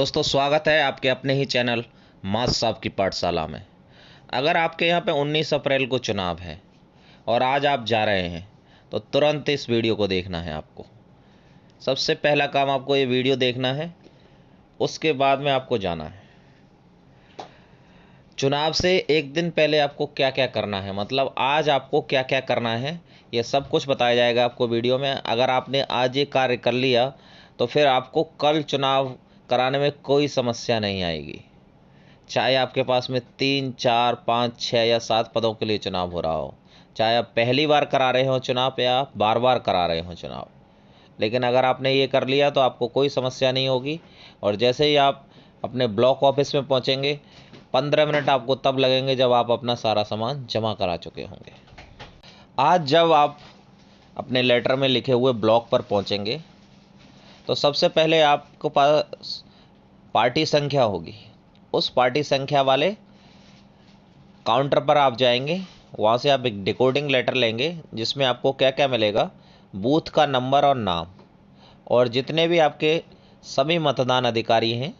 दोस्तों, स्वागत है आपके अपने ही चैनल मास साहब की पाठशाला में। अगर आपके यहाँ पे 19 अप्रैल को चुनाव है और आज आप जा रहे हैं तो तुरंत इस वीडियो को देखना है। आपको सबसे पहला काम आपको ये वीडियो देखना है, उसके बाद में आपको जाना है। चुनाव से एक दिन पहले आपको क्या क्या करना है, मतलब आज आपको क्या क्या करना है, ये सब कुछ बताया जाएगा आपको वीडियो में। अगर आपने आज ये कार्य कर लिया तो फिर आपको कल चुनाव कराने में कोई समस्या नहीं आएगी। चाहे आपके पास में 3, 4, 5, 6 या 7 पदों के लिए चुनाव हो रहा हो, चाहे आप पहली बार करा रहे हो चुनाव या आप बार बार करा रहे हो चुनाव, लेकिन अगर आपने ये कर लिया तो आपको कोई समस्या नहीं होगी। और जैसे ही आप अपने ब्लॉक ऑफिस में पहुंचेंगे, 15 मिनट आपको तब लगेंगे जब आप अपना सारा सामान जमा करा चुके होंगे। आज जब आप अपने लेटर में लिखे हुए ब्लॉक पर पहुंचेंगे तो सबसे पहले आपको पास पार्टी संख्या होगी। उस पार्टी संख्या वाले काउंटर पर आप जाएंगे, वहाँ से आप एक डिकोडिंग लेटर लेंगे जिसमें आपको क्या क्या मिलेगा, बूथ का नंबर और नाम, और जितने भी आपके सभी मतदान अधिकारी हैं,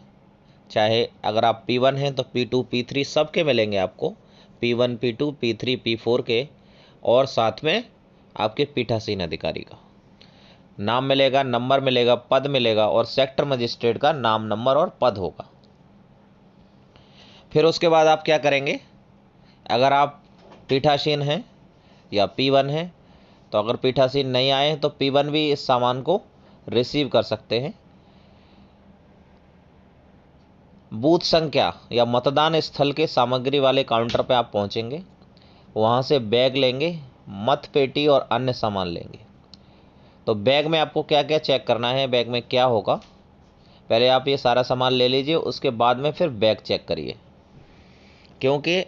चाहे अगर आप P1 हैं तो P2 P3 सबके मिलेंगे आपको, P1 P2 P3 P4 के, और साथ में आपके पीठासीन अधिकारी का नाम मिलेगा, नंबर मिलेगा, पद मिलेगा, और सेक्टर मजिस्ट्रेट का नाम, नंबर और पद होगा। फिर उसके बाद आप क्या करेंगे, अगर आप पीठासीन हैं या P1 हैं तो अगर पीठासीन नहीं आए तो P1 भी इस सामान को रिसीव कर सकते हैं। बूथ संख्या या मतदान स्थल के सामग्री वाले काउंटर पर आप पहुंचेंगे, वहां से बैग लेंगे, मत पेटी और अन्य सामान लेंगे। तो बैग में आपको क्या क्या चेक करना है, बैग में क्या होगा, पहले आप ये सारा सामान ले लीजिए, उसके बाद में फिर बैग चेक करिए, क्योंकि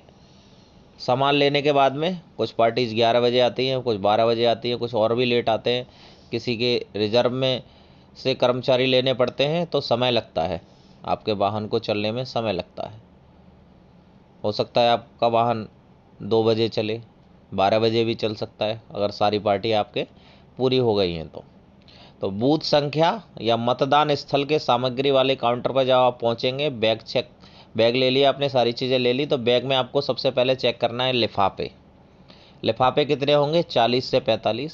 सामान लेने के बाद में कुछ पार्टीज 11 बजे आती हैं, कुछ 12 बजे आती हैं, कुछ और भी लेट आते हैं, किसी के रिजर्व में से कर्मचारी लेने पड़ते हैं, तो समय लगता है, आपके वाहन को चलने में समय लगता है। हो सकता है आपका वाहन 2 बजे चले, 12 बजे भी चल सकता है, अगर सारी पार्टी आपके पूरी हो गई हैं तो बूथ संख्या या मतदान स्थल के सामग्री वाले काउंटर पर जब आप पहुंचेंगे, बैग ले लिया आपने, सारी चीज़ें ले ली, तो बैग में आपको सबसे पहले चेक करना है लिफाफे। लिफाफे कितने होंगे, 40 से 45।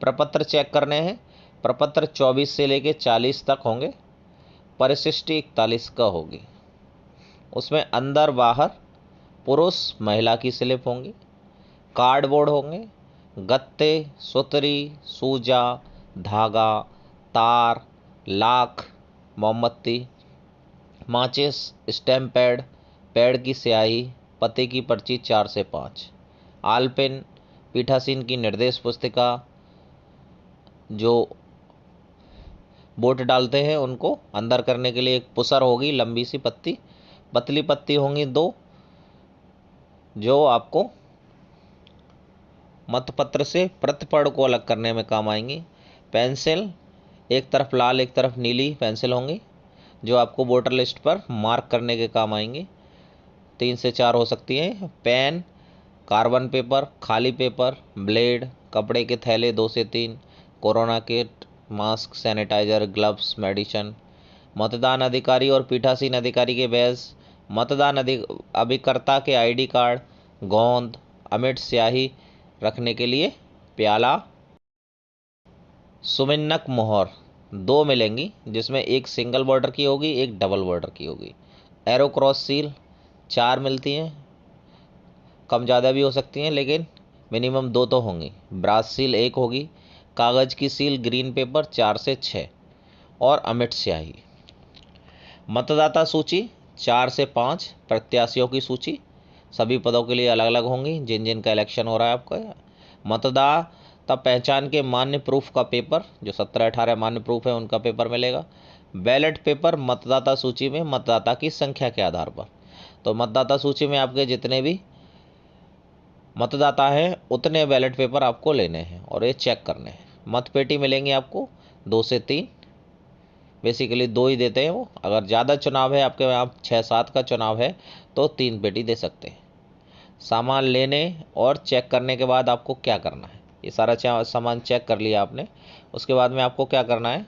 प्रपत्र चेक करने हैं, प्रपत्र 24 से लेके 40 तक होंगे, परिशिष्टि 41 का होगी। उसमें अंदर बाहर पुरुष महिला की स्लिप होंगी, कार्डबोर्ड होंगे, गत्ते, सुतरी, सूजा, धागा, तार, लाख, मोमबत्ती, माचिस, स्टैम्प पैड, पैड की स्याही, पते की पर्ची 4 से 5, आलपेन, पीठासीन की निर्देश पुस्तिका, जो वोट डालते हैं उनको अंदर करने के लिए एक पुसर होगी, लंबी सी पत्ती, पतली पत्ती होंगी 2, जो आपको मतपत्र से प्रतिपर्ण को अलग करने में काम आएंगी। पेंसिल, एक तरफ लाल एक तरफ नीली पेंसिल होंगी, जो आपको वोटर लिस्ट पर मार्क करने के काम आएंगी, 3 से 4 हो सकती हैं। पेन, कार्बन पेपर, खाली पेपर, ब्लेड, कपड़े के थैले 2 से 3, corona kit, mask, sanitizer, gloves, medicine, मतदान अधिकारी और पीठासीन अधिकारी के बैज, मतदान अभिकर्ता के ID कार्ड, गोंद, अमिट स्याही रखने के लिए प्याला, सुमिन्नक मोहर 2 मिलेंगी, जिसमें एक सिंगल बॉर्डर की होगी, एक डबल बॉर्डर की होगी। एरो क्रॉस सील 4 मिलती हैं, कम ज़्यादा भी हो सकती हैं, लेकिन मिनिमम 2 तो होंगी। ब्रास सील 1 होगी, कागज़ की सील ग्रीन पेपर 4 से 6, और अमिट स्याही। मतदाता सूची 4 से 5, प्रत्याशियों की सूची सभी पदों के लिए अलग अलग होंगी, जिन जिन का इलेक्शन हो रहा है आपका। मतदाता पहचान के मान्य प्रूफ का पेपर, जो 17-18 मान्य प्रूफ है उनका पेपर मिलेगा। बैलेट पेपर मतदाता सूची में मतदाता की संख्या के आधार पर, तो मतदाता सूची में आपके जितने भी मतदाता हैं उतने बैलेट पेपर आपको लेने हैं और ये चेक करने हैं। मतपेटी मिलेंगी आपको 2 से 3, बेसिकली 2 ही देते हैं वो, अगर ज़्यादा चुनाव है आपके यहाँ 6-7 का चुनाव है तो 3 पेटी दे सकते हैं। सामान लेने और चेक करने के बाद आपको क्या करना है, ये सारा सामान चेक कर लिया आपने, उसके बाद में आपको क्या करना है,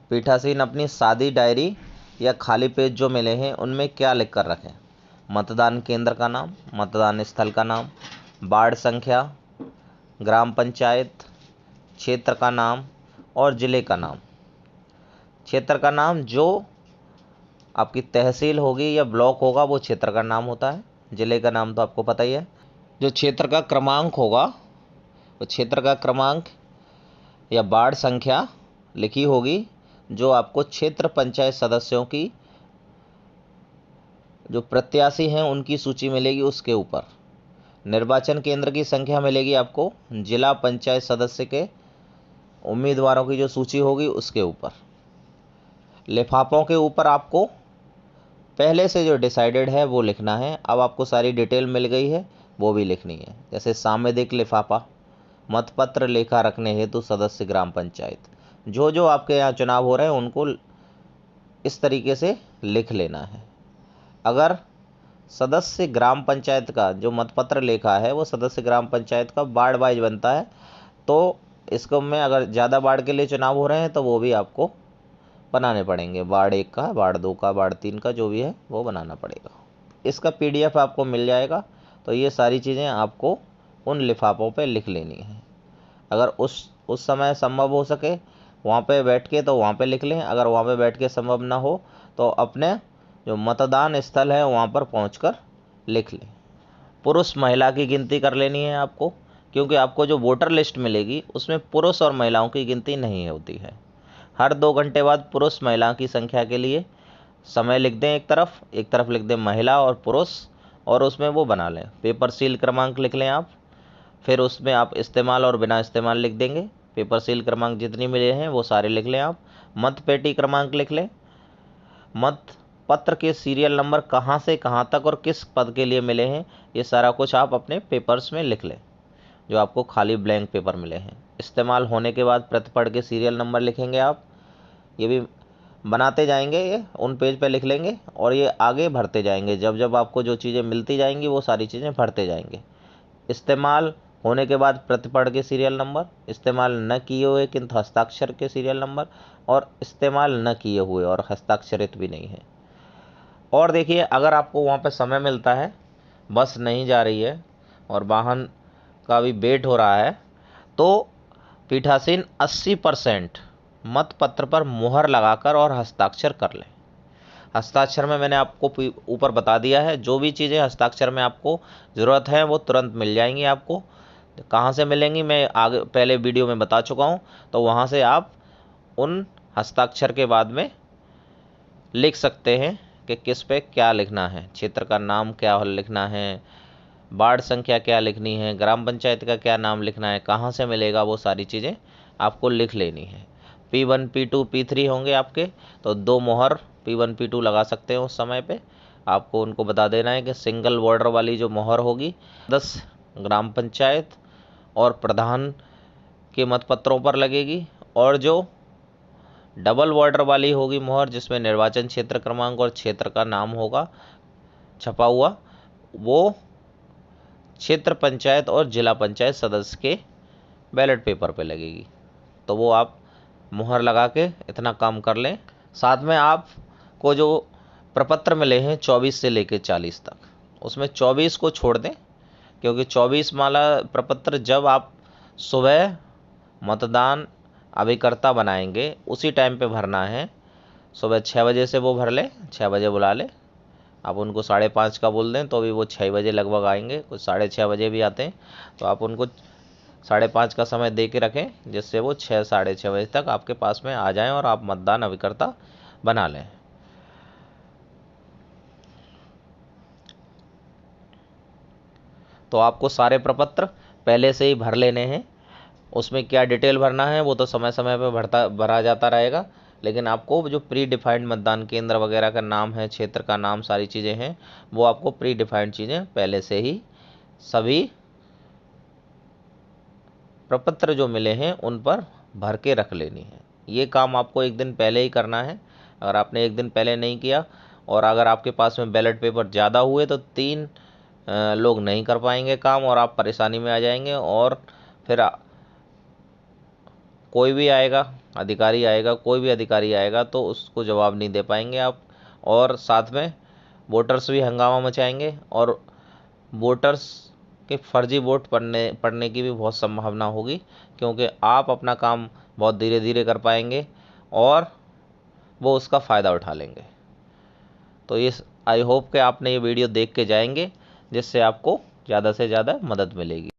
पीठासीन अपनी सादी डायरी या खाली पेज जो मिले हैं उनमें क्या लिख कर रखें? मतदान केंद्र का नाम, मतदान स्थल का नाम, वार्ड संख्या, ग्राम पंचायत, क्षेत्र का नाम और जिले का नाम। क्षेत्र का नाम जो आपकी तहसील होगी या ब्लॉक होगा वो क्षेत्र का नाम होता है। जिले का नाम तो आपको पता ही है। जो क्षेत्र का क्रमांक होगा वो क्षेत्र का क्रमांक या वार्ड संख्या लिखी होगी जो आपको क्षेत्र पंचायत सदस्यों की जो प्रत्याशी हैं उनकी सूची मिलेगी उसके ऊपर। निर्वाचन केंद्र की संख्या मिलेगी आपको जिला पंचायत सदस्य के उम्मीदवारों की जो सूची होगी उसके ऊपर। लिफाफों के ऊपर आपको पहले से जो डिसाइडेड है वो लिखना है। अब आपको सारी डिटेल मिल गई है वो भी लिखनी है। जैसे सामयिक लिफाफा, मतपत्र लेखा रखने हेतु सदस्य ग्राम पंचायत, जो जो आपके यहाँ चुनाव हो रहे हैं उनको इस तरीके से लिख लेना है। अगर सदस्य ग्राम पंचायत का जो मतपत्र लेखा है वो सदस्य ग्राम पंचायत का वार्ड वाइज बनता है, तो इसको में अगर ज़्यादा वार्ड के लिए चुनाव हो रहे हैं तो वो भी आपको बनाने पड़ेंगे। वार्ड 1 का, वार्ड 2 का, वार्ड 3 का, जो भी है वो बनाना पड़ेगा। इसका PDF आपको मिल जाएगा। तो ये सारी चीज़ें आपको उन लिफाफों पे लिख लेनी है। अगर उस समय संभव हो सके वहाँ पे बैठ के तो वहाँ पे लिख लें। अगर वहाँ पे बैठ के संभव ना हो तो अपने जो मतदान स्थल है वहाँ पर पहुँचकर लिख लें। पुरुष महिला की गिनती कर लेनी है आपको, क्योंकि आपको जो वोटर लिस्ट मिलेगी उसमें पुरुष और महिलाओं की गिनती नहीं होती है। हर 2 घंटे बाद पुरुष महिला की संख्या के लिए समय लिख दें, एक तरफ लिख दें महिला और पुरुष, और उसमें वो बना लें। पेपर सील क्रमांक लिख लें आप, फिर उसमें आप इस्तेमाल और बिना इस्तेमाल लिख देंगे। पेपर सील क्रमांक जितनी मिले हैं वो सारे लिख लें आप। मत पेटी क्रमांक लिख लें। मत पत्र के सीरियल नंबर कहाँ से कहाँ तक और किस पद के लिए मिले हैं ये सारा कुछ आप अपने पेपर्स में लिख लें, जो आपको खाली ब्लैंक पेपर मिले हैं। इस्तेमाल होने के बाद प्रतिपक्ष के सीरियल नंबर लिखेंगे आप, ये भी बनाते जाएंगे, ये उन पेज पे लिख लेंगे और ये आगे भरते जाएंगे। जब जब आपको जो चीज़ें मिलती जाएंगी वो सारी चीज़ें भरते जाएंगे। इस्तेमाल होने के बाद प्रतिपक्ष के सीरियल नंबर, इस्तेमाल न किए हुए किंतु हस्ताक्षर के सीरियल नंबर, और इस्तेमाल न किए हुए और हस्ताक्षरित भी नहीं है। और देखिए, अगर आपको वहाँ पे समय मिलता है, बस नहीं जा रही है और वाहन का भी वेट हो रहा है, तो पीठासीन 80% मतपत्र पर मुहर लगाकर और हस्ताक्षर कर लें। हस्ताक्षर में मैंने आपको ऊपर बता दिया है, जो भी चीज़ें हस्ताक्षर में आपको ज़रूरत है वो तुरंत मिल जाएंगी। आपको कहाँ से मिलेंगी मैं आगे पहले वीडियो में बता चुका हूँ, तो वहाँ से आप उन हस्ताक्षर के बाद में लिख सकते हैं कि किस पे क्या लिखना है। क्षेत्र का नाम क्या लिखना है, वार्ड संख्या क्या लिखनी है, ग्राम पंचायत का क्या नाम लिखना है, कहाँ से मिलेगा, वो सारी चीज़ें आपको लिख लेनी है। P1 P2 P3 होंगे आपके, तो 2 मोहर P1 P2 लगा सकते हैं। उस समय पे आपको उनको बता देना है कि सिंगल बॉर्डर वाली जो मोहर होगी 10 ग्राम पंचायत और प्रधान के मतपत्रों पर लगेगी, और जो डबल बॉर्डर वाली होगी मोहर जिसमें निर्वाचन क्षेत्र क्रमांक और क्षेत्र का नाम होगा छपा हुआ, वो क्षेत्र पंचायत और जिला पंचायत सदस्य के बैलेट पेपर पे लगेगी। तो वो आप मुहर लगा के इतना काम कर लें। साथ में आपको जो प्रपत्र मिले हैं 24 से लेकर 40 तक, उसमें 24 को छोड़ दें, क्योंकि 24 माला प्रपत्र जब आप सुबह मतदान अभिकर्ता बनाएंगे उसी टाइम पे भरना है। सुबह 6 बजे से वो भर लें, 6 बजे बुला लें। आप उनको 5:30 का बोल दें तो भी वो 6 बजे लगभग आएंगे, कुछ 6:30 बजे भी आते हैं। तो आप उनको 5:30 का समय दे के रखें, जिससे वो 6 साढ़े 6 बजे तक आपके पास में आ जाएं और आप मतदान अभिकर्ता बना लें। तो आपको सारे प्रपत्र पहले से ही भर लेने हैं। उसमें क्या डिटेल भरना है वो तो समय समय पर भरा जाता रहेगा, लेकिन आपको जो प्री डिफाइंड मतदान केंद्र वगैरह का नाम है, क्षेत्र का नाम, सारी चीज़ें हैं, वो आपको प्री डिफाइंड चीज़ें पहले से ही सभी प्रपत्र जो मिले हैं उन पर भर के रख लेनी है। ये काम आपको एक दिन पहले ही करना है। अगर आपने एक दिन पहले नहीं किया और अगर आपके पास में बैलेट पेपर ज़्यादा हुए तो 3 लोग नहीं कर पाएंगे काम और आप परेशानी में आ जाएंगे और फिर कोई भी आएगा, अधिकारी आएगा, कोई भी अधिकारी आएगा तो उसको जवाब नहीं दे पाएंगे आप। और साथ में वोटर्स भी हंगामा मचाएंगे और वोटर्स के फर्जी वोट पड़ने की भी बहुत संभावना होगी, क्योंकि आप अपना काम बहुत धीरे धीरे कर पाएंगे और वो उसका फ़ायदा उठा लेंगे। तो ये आई होप कि आपने ये वीडियो देख के जाएंगे, जिससे आपको ज़्यादा से ज़्यादा मदद मिलेगी।